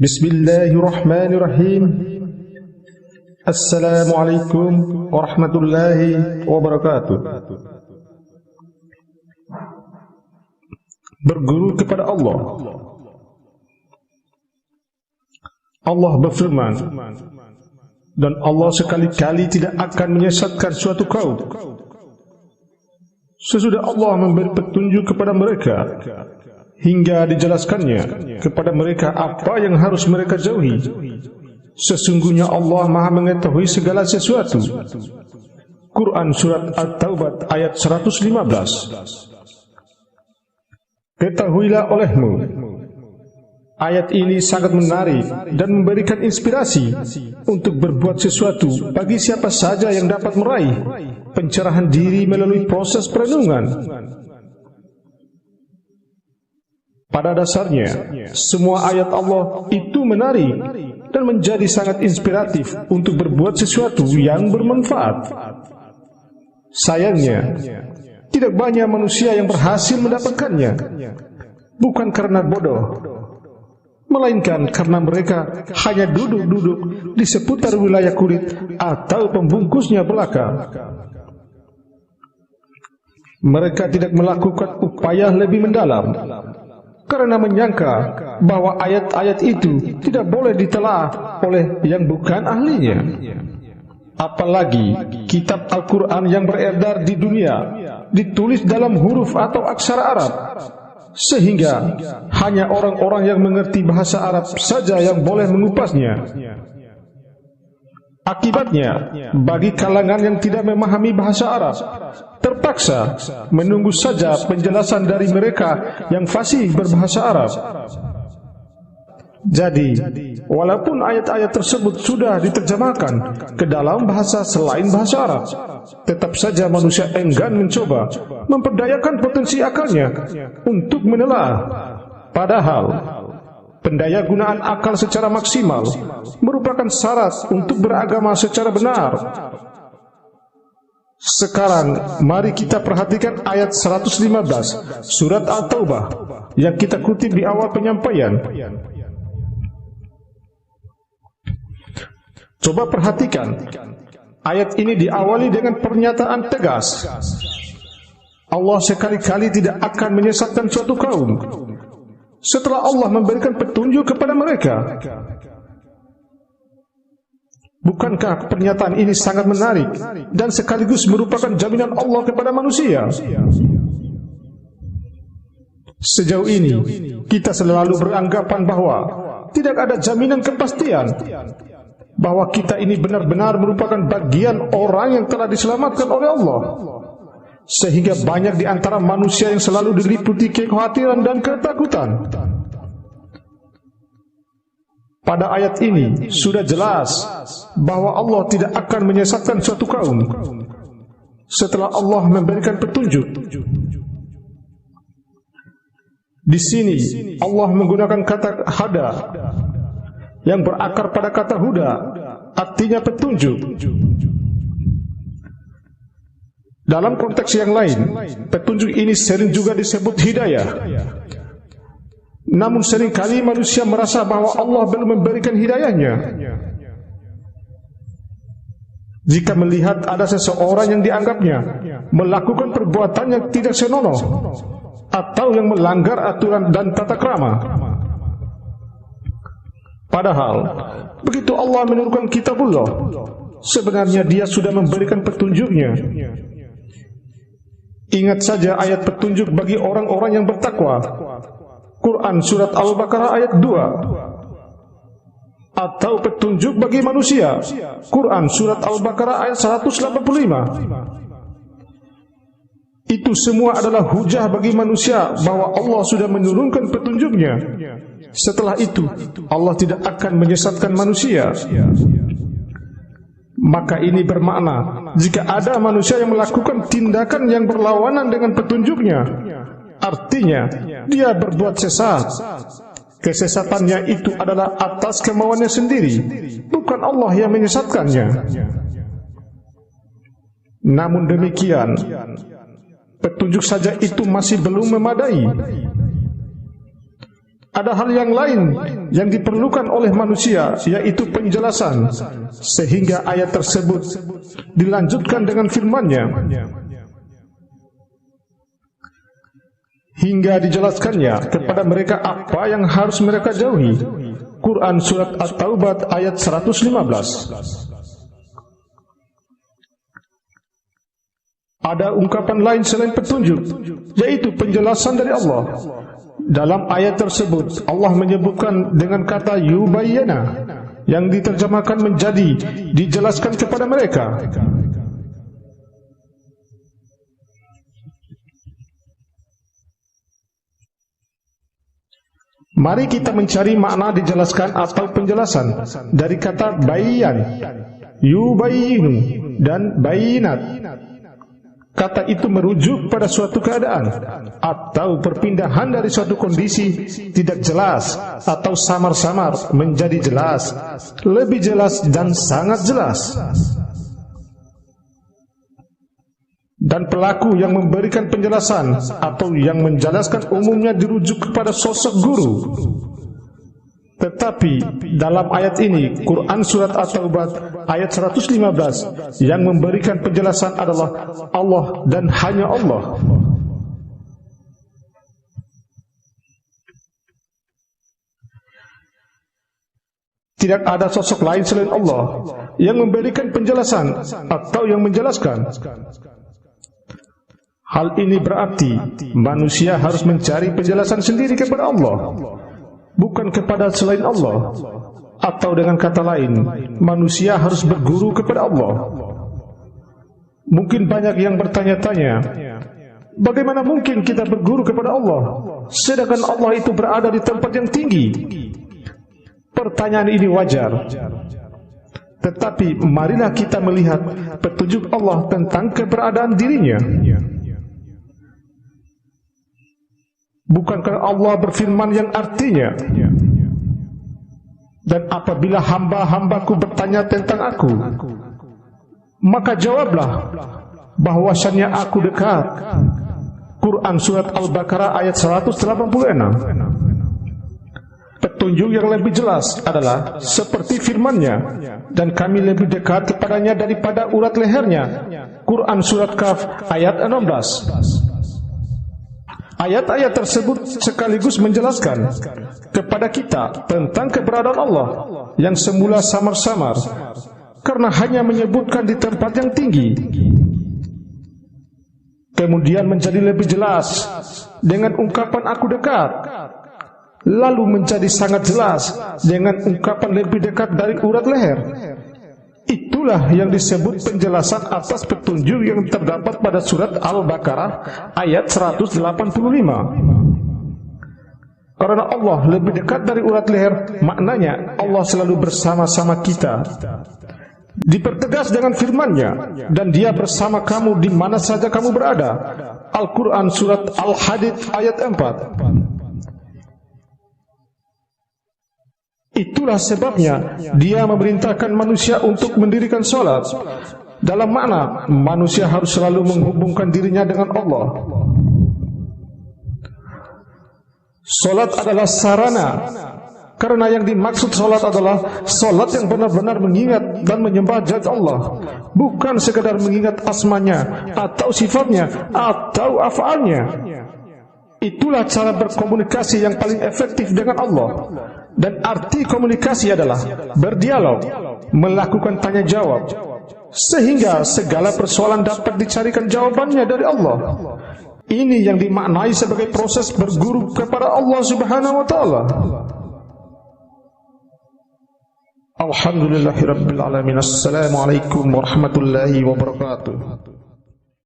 Bismillahirrahmanirrahim. Assalamualaikum warahmatullahi wabarakatuh. Berguru kepada Allah. Allah berfirman, dan Allah sekali-kali tidak akan menyesatkan suatu kaum sesudah Allah memberi petunjuk kepada mereka hingga dijelaskannya kepada mereka apa yang harus mereka jauhi. Sesungguhnya Allah Maha mengetahui segala sesuatu. Quran Surat At-Taubah ayat 115. Ketahuilah olehmu, ayat ini sangat menarik dan memberikan inspirasi untuk berbuat sesuatu bagi siapa saja yang dapat meraih pencerahan diri melalui proses perenungan. Pada dasarnya, semua ayat Allah itu menarik dan menjadi sangat inspiratif untuk berbuat sesuatu yang bermanfaat. Sayangnya, tidak banyak manusia yang berhasil mendapatkannya, bukan karena bodoh, melainkan karena mereka hanya duduk-duduk di seputar wilayah kulit atau pembungkusnya belaka. Mereka tidak melakukan upaya lebih mendalam karena menyangka bahwa ayat-ayat itu tidak boleh ditelaah oleh yang bukan ahlinya. Apalagi kitab Al-Quran yang beredar di dunia ditulis dalam huruf atau aksara Arab, sehingga hanya orang-orang yang mengerti bahasa Arab saja yang boleh mengupasnya. Akibatnya, bagi kalangan yang tidak memahami bahasa Arab, terpaksa menunggu saja penjelasan dari mereka yang fasih berbahasa Arab. Jadi, walaupun ayat-ayat tersebut sudah diterjemahkan ke dalam bahasa selain bahasa Arab, tetap saja manusia enggan mencoba memperdayakan potensi akalnya untuk menelaah. Padahal pendaya gunaan akal secara maksimal merupakan syarat untuk beragama secara benar. Sekarang mari kita perhatikan ayat 115 surat At-Taubah yang kita kutip di awal penyampaian. Coba perhatikan, ayat ini diawali dengan pernyataan tegas. Allah sekali-kali tidak akan menyesatkan suatu kaum setelah Allah memberikan petunjuk kepada mereka. Bukankah pernyataan ini sangat menarik dan sekaligus merupakan jaminan Allah kepada manusia? Sejauh ini, kita selalu beranggapan bahwa tidak ada jaminan kepastian bahwa kita ini benar-benar merupakan bagian orang yang telah diselamatkan oleh Allah. Sehingga banyak di antara manusia yang selalu diliputi kekhawatiran dan ketakutan. Pada ayat ini sudah jelas bahwa Allah tidak akan menyesatkan suatu kaum setelah Allah memberikan petunjuk. Di sini Allah menggunakan kata hada yang berakar pada kata huda, artinya petunjuk. Dalam konteks yang lain, petunjuk ini sering juga disebut hidayah. Namun seringkali manusia merasa bahwa Allah belum memberikan hidayahnya. Jika melihat ada seseorang yang dianggapnya melakukan perbuatan yang tidak senonoh atau yang melanggar aturan dan tata krama, padahal begitu Allah menurunkan kitabullah, sebenarnya Dia sudah memberikan petunjuknya. Ingat saja ayat petunjuk bagi orang-orang yang bertakwa. Quran Surat Al-Baqarah ayat 2. Atau petunjuk bagi manusia. Quran Surat Al-Baqarah ayat 185. Itu semua adalah hujah bagi manusia bahwa Allah sudah menurunkan petunjuknya. Setelah itu, Allah tidak akan menyesatkan manusia. Maka ini bermakna, jika ada manusia yang melakukan tindakan yang berlawanan dengan petunjuknya, artinya dia berbuat sesat. Kesesatannya itu adalah atas kemauannya sendiri, bukan Allah yang menyesatkannya. Namun demikian, petunjuk saja itu masih belum memadai. Ada hal yang lain yang diperlukan oleh manusia, yaitu penjelasan, sehingga ayat tersebut dilanjutkan dengan firman-Nya, hingga dijelaskannya kepada mereka apa yang harus mereka jauhi. Quran Surat At-Taubah ayat 115. Ada ungkapan lain selain petunjuk, yaitu penjelasan dari Allah. Dalam ayat tersebut, Allah menyebutkan dengan kata yubayyana, yang diterjemahkan menjadi dijelaskan kepada mereka. Mari kita mencari makna dijelaskan atau penjelasan dari kata bayan, yubayyinu, dan bayinat. Kata itu merujuk pada suatu keadaan atau perpindahan dari suatu kondisi tidak jelas atau samar-samar menjadi jelas, lebih jelas, dan sangat jelas. Dan pelaku yang memberikan penjelasan atau yang menjelaskan umumnya dirujuk kepada sosok guru. Tetapi dalam ayat ini, Quran Surat At-Taubah ayat 115, yang memberikan penjelasan adalah Allah dan hanya Allah. Tidak ada sosok lain selain Allah yang memberikan penjelasan atau yang menjelaskan. Hal ini berarti manusia harus mencari penjelasan sendiri kepada Allah, bukan kepada selain Allah. Atau dengan kata lain, manusia harus berguru kepada Allah. Mungkin banyak yang bertanya-tanya, bagaimana mungkin kita berguru kepada Allah, sedangkan Allah itu berada di tempat yang tinggi? Pertanyaan ini wajar. Tetapi marilah kita melihat petunjuk Allah tentang keberadaan dirinya. Bukankah Allah berfirman yang artinya, dan apabila hamba-hambaku bertanya tentang aku, maka jawablah bahwasannya aku dekat. Quran Surat Al-Baqarah ayat 186. Petunjuk yang lebih jelas adalah seperti firman-Nya, dan kami lebih dekat kepadanya daripada urat lehernya. Quran Surat Kaf ayat 16. Ayat-ayat tersebut sekaligus menjelaskan kepada kita tentang keberadaan Allah yang semula samar-samar, karena hanya menyebutkan di tempat yang tinggi, kemudian menjadi lebih jelas dengan ungkapan aku dekat, lalu menjadi sangat jelas dengan ungkapan lebih dekat dari urat leher. Itulah yang disebut penjelasan atas petunjuk yang terdapat pada surat Al-Baqarah ayat 185. Karena Allah lebih dekat dari urat leher, maknanya Allah selalu bersama-sama kita. Dipertegas dengan firman-Nya, dan Dia bersama kamu di mana saja kamu berada. Al-Quran Surat Al-Hadid ayat 4. Itulah sebabnya Dia memerintahkan manusia untuk mendirikan sholat. Dalam makna, manusia harus selalu menghubungkan dirinya dengan Allah. Sholat adalah sarana, karena yang dimaksud sholat adalah sholat yang benar-benar mengingat dan menyembah zat Allah, bukan sekadar mengingat asmanya atau sifatnya atau af'alnya. Itulah cara berkomunikasi yang paling efektif dengan Allah. Dan arti komunikasi adalah berdialog, melakukan tanya jawab, sehingga segala persoalan dapat dicarikan jawabannya dari Allah. Ini yang dimaknai sebagai proses berguru kepada Allah Subhanahu wa ta'ala. Alhamdulillahirabbil alamin. Assalamualaikum warahmatullahi wabarakatuh.